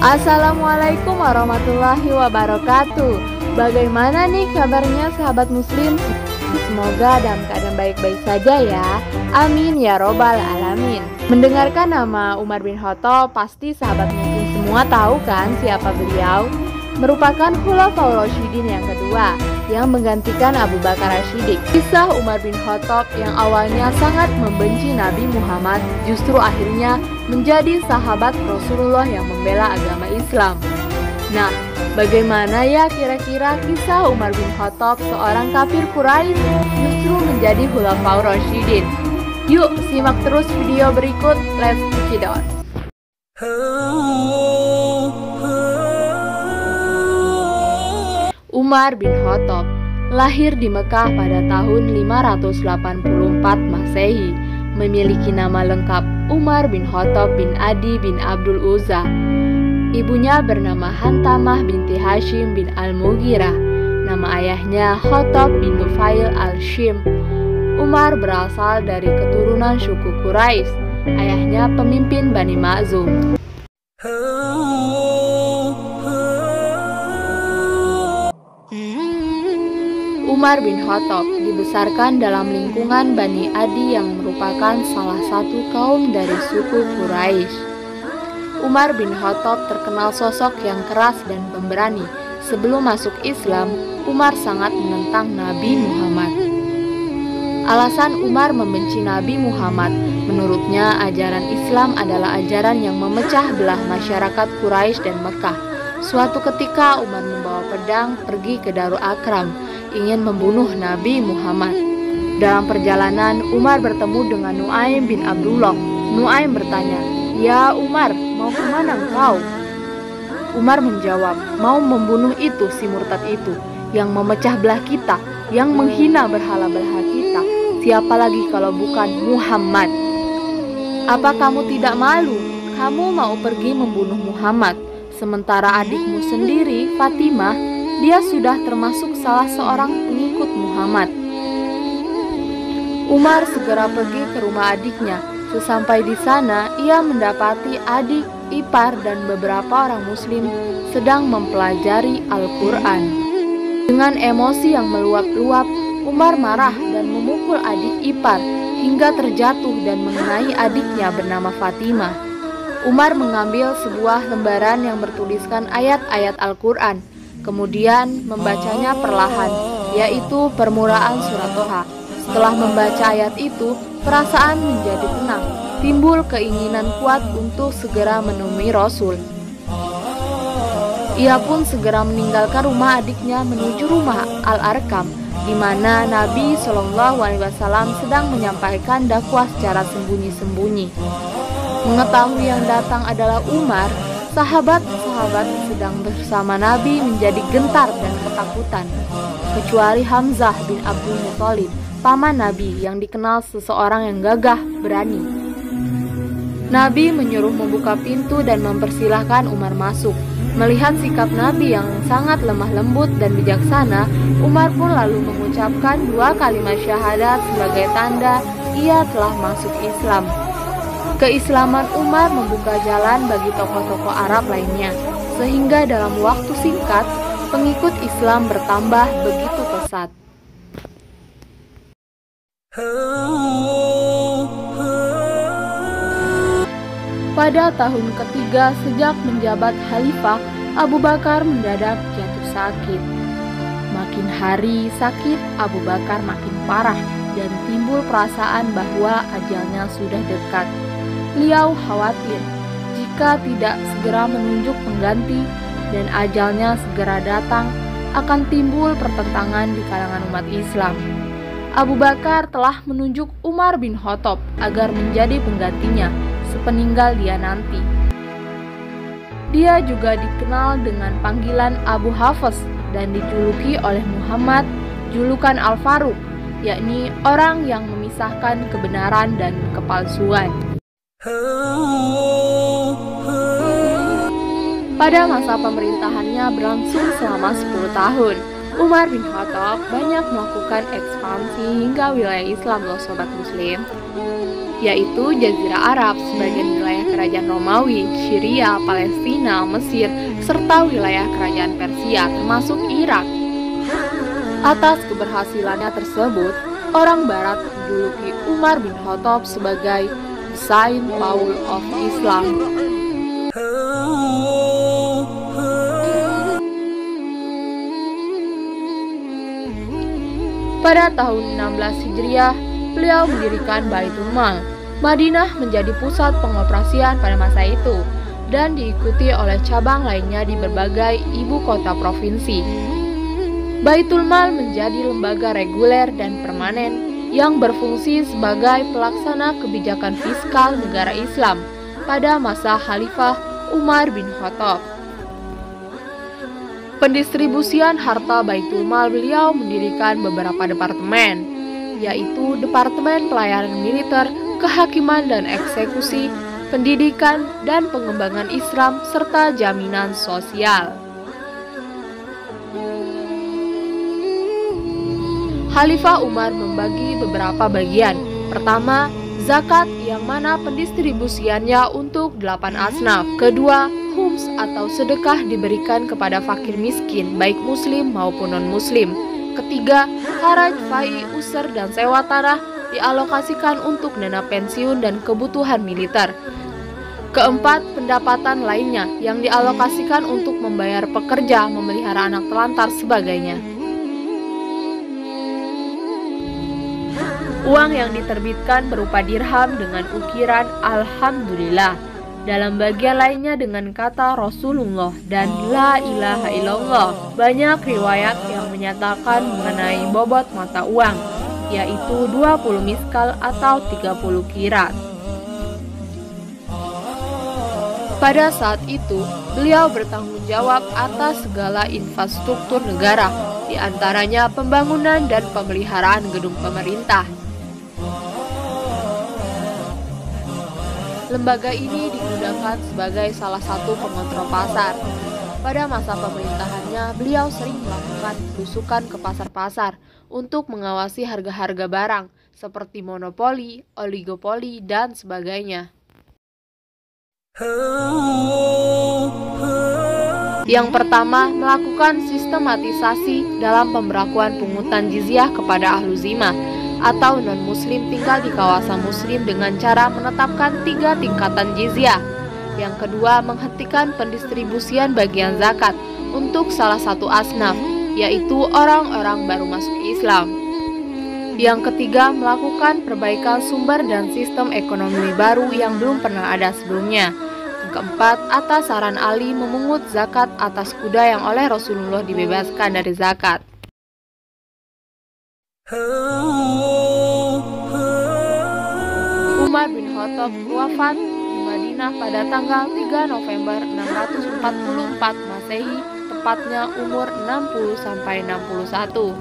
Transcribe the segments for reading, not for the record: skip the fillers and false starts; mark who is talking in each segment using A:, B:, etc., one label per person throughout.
A: Assalamualaikum warahmatullahi wabarakatuh. Bagaimana nih kabarnya sahabat muslim? Semoga dalam keadaan baik-baik saja ya. Amin ya robbal alamin. Mendengarkan nama Umar bin Khattab, pasti sahabat muslim semua tahu kan siapa beliau? Merupakan Khulafaur Rasyidin yang kedua yang menggantikan Abu Bakar As-Siddiq. Kisah Umar bin Khattab yang awalnya sangat membenci Nabi Muhammad justru akhirnya menjadi sahabat Rasulullah yang membela agama Islam. Nah, bagaimana ya kira-kira kisah Umar bin Khattab, seorang kafir Quraisy, justru menjadi Khulafaur Rasyidin? Yuk simak terus video berikut. Let's check it out. Umar bin Khattab lahir di Mekah pada tahun 584 Masehi, memiliki nama lengkap Umar bin Khattab bin Adi bin Abdul Uzza. Ibunya bernama Hantamah binti Hashim bin Al-Mughirah. Nama ayahnya Khattab bin Nufail al-Shim. Umar berasal dari keturunan suku Quraisy. Ayahnya pemimpin Bani Makhzum. Umar bin Khattab dibesarkan dalam lingkungan Bani Adi yang merupakan salah satu kaum dari suku Quraisy. Umar bin Khattab terkenal sosok yang keras dan pemberani. Sebelum masuk Islam, Umar sangat menentang Nabi Muhammad. Alasan Umar membenci Nabi Muhammad, menurutnya ajaran Islam adalah ajaran yang memecah belah masyarakat Quraisy dan Mekah. Suatu ketika Umar membawa pedang pergi ke Darul Akram, ingin membunuh Nabi Muhammad. Dalam perjalanan, Umar bertemu dengan Nuaim bin Abdullah. Nuaim bertanya, "Ya Umar, mau kemana engkau?" Umar menjawab, "Mau membunuh itu si murtad itu, yang memecah belah kita, yang menghina berhala-berhala kita. Siapa lagi kalau bukan Muhammad? Apa kamu tidak malu? Kamu mau pergi membunuh Muhammad, sementara adikmu sendiri, Fatimah, dia sudah termasuk salah seorang pengikut Muhammad." Umar segera pergi ke rumah adiknya. Sesampai di sana, ia mendapati adik, ipar, dan beberapa orang muslim sedang mempelajari Al-Quran. Dengan emosi yang meluap-luap, Umar marah dan memukul adik ipar hingga terjatuh dan mengenai adiknya bernama Fatimah. Umar mengambil sebuah lembaran yang bertuliskan ayat-ayat Al-Quran, kemudian membacanya perlahan, yaitu permulaan surat Toha. Setelah membaca ayat itu, perasaan menjadi tenang, timbul keinginan kuat untuk segera menemui Rasul. Ia pun segera meninggalkan rumah adiknya menuju rumah Al-Arkam, di mana Nabi SAW sedang menyampaikan dakwah secara sembunyi-sembunyi. Mengetahui yang datang adalah Umar, sahabat-sahabat sedang bersama Nabi menjadi gentar dan ketakutan, kecuali Hamzah bin Abdul Muthalib, paman Nabi yang dikenal seseorang yang gagah berani. Nabi menyuruh membuka pintu dan mempersilahkan Umar masuk. Melihat sikap Nabi yang sangat lemah lembut dan bijaksana, Umar pun lalu mengucapkan 2 kalimat syahadat sebagai tanda ia telah masuk Islam. Keislaman Umar membuka jalan bagi tokoh-tokoh Arab lainnya, sehingga dalam waktu singkat, pengikut Islam bertambah begitu pesat. Pada tahun ketiga sejak menjabat khalifah, Abu Bakar mendadak jatuh sakit. Makin hari sakit Abu Bakar makin parah dan timbul perasaan bahwa ajalnya sudah dekat. Beliau khawatir jika tidak segera menunjuk pengganti dan ajalnya segera datang, akan timbul pertentangan di kalangan umat Islam. Abu Bakar telah menunjuk Umar bin Khattab agar menjadi penggantinya sepeninggal dia nanti. Dia juga dikenal dengan panggilan Abu Hafs dan dijuluki oleh Muhammad julukan Al-Faruq, yakni orang yang memisahkan kebenaran dan kepalsuan. Pada masa pemerintahannya berlangsung selama 10 tahun, Umar bin Khattab banyak melakukan ekspansi hingga wilayah Islam loh sobat muslim, yaitu Jazirah Arab, sebagian wilayah kerajaan Romawi, Syria, Palestina, Mesir, serta wilayah kerajaan Persia termasuk Irak. Atas keberhasilannya tersebut, orang barat menjuluki Umar bin Khattab sebagai Saint Paul of Islam. Pada tahun 16 Hijriah, beliau mendirikan Baitul Mal. Madinah menjadi pusat pengoperasian pada masa itu dan diikuti oleh cabang lainnya di berbagai ibu kota provinsi. Baitul Mal menjadi lembaga reguler dan permanen yang berfungsi sebagai pelaksana kebijakan fiskal negara Islam pada masa Khalifah Umar bin Khattab. Pendistribusian harta Baitul Mal, beliau mendirikan beberapa departemen, yaitu Departemen Pelayanan Militer, Kehakiman dan Eksekusi, Pendidikan dan Pengembangan Islam, serta Jaminan Sosial. Khalifah Umar membagi beberapa bagian. Pertama, zakat yang mana pendistribusiannya untuk 8 asnaf. Kedua, khums atau sedekah diberikan kepada fakir miskin, baik muslim maupun non-muslim. Ketiga, haraj, fai, usr, dan sewa tanah dialokasikan untuk dana pensiun dan kebutuhan militer. Keempat, pendapatan lainnya yang dialokasikan untuk membayar pekerja, memelihara anak telantar, sebagainya. Uang yang diterbitkan berupa dirham dengan ukiran Alhamdulillah. Dalam bagian lainnya dengan kata Rasulullah dan La ilaha illallah. Banyak riwayat yang menyatakan mengenai bobot mata uang, yaitu 20 miskal atau 30 kirat. Pada saat itu, beliau bertanggung jawab atas segala infrastruktur negara, di antaranya pembangunan dan pemeliharaan gedung pemerintah. Lembaga ini digunakan sebagai salah satu pengontrol pasar. Pada masa pemerintahannya, beliau sering melakukan belusukan ke pasar-pasar untuk mengawasi harga-harga barang seperti monopoli, oligopoli, dan sebagainya. Yang pertama, melakukan sistematisasi dalam pemberlakuan pungutan jizyah kepada ahlu zimah atau non-muslim tinggal di kawasan muslim dengan cara menetapkan 3 tingkatan jizyah. Yang kedua, menghentikan pendistribusian bagian zakat untuk salah satu asnaf, yaitu orang-orang baru masuk Islam. Yang ketiga, melakukan perbaikan sumber dan sistem ekonomi baru yang belum pernah ada sebelumnya. Yang keempat, atas saran Ali, memungut zakat atas kuda yang oleh Rasulullah dibebaskan dari zakat. Umar bin Khattab wafat di Madinah pada tanggal 3 November 644 Masehi, tepatnya umur 60-61.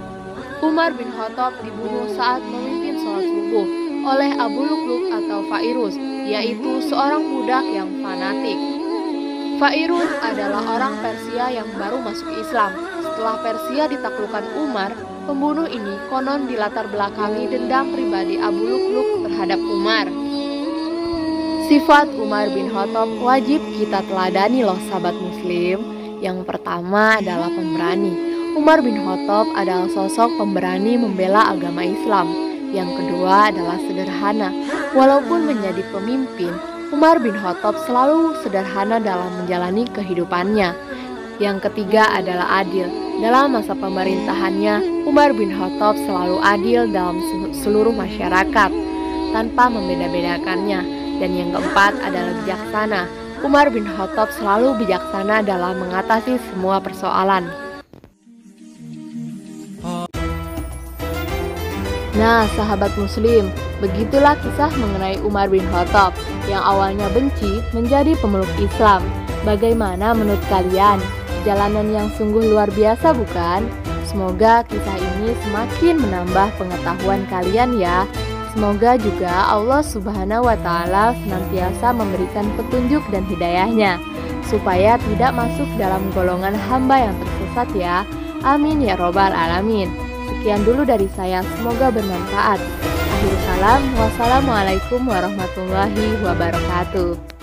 A: Umar bin Khattab dibunuh saat memimpin sholat subuh oleh Abu Lukluk atau Fairuz, yaitu seorang budak yang fanatik. Fairuz adalah orang Persia yang baru masuk Islam. Setelah Persia ditaklukkan Umar, pembunuh ini konon dilatar belakangi dendam pribadi Abu Lukluk terhadap Umar. Sifat Umar bin Khattab wajib kita teladani loh sahabat muslim. Yang pertama adalah pemberani. Umar bin Khattab adalah sosok pemberani membela agama Islam. Yang kedua adalah sederhana. Walaupun menjadi pemimpin, Umar bin Khattab selalu sederhana dalam menjalani kehidupannya. Yang ketiga adalah adil. Dalam masa pemerintahannya, Umar bin Khattab selalu adil dalam seluruh masyarakat tanpa membeda-bedakannya. Dan yang keempat adalah bijaksana. Umar bin Khattab selalu bijaksana dalam mengatasi semua persoalan. Nah, sahabat muslim, begitulah kisah mengenai Umar bin Khattab yang awalnya benci menjadi pemeluk Islam. Bagaimana menurut kalian? Perjalanan yang sungguh luar biasa bukan? Semoga kisah ini semakin menambah pengetahuan kalian ya. Semoga juga Allah Subhanahu wa Ta'ala senantiasa memberikan petunjuk dan hidayahnya supaya tidak masuk dalam golongan hamba yang tersesat ya. Amin ya robbal alamin. Sekian dulu dari saya, semoga bermanfaat. Akhir salam, wassalamualaikum warahmatullahi wabarakatuh.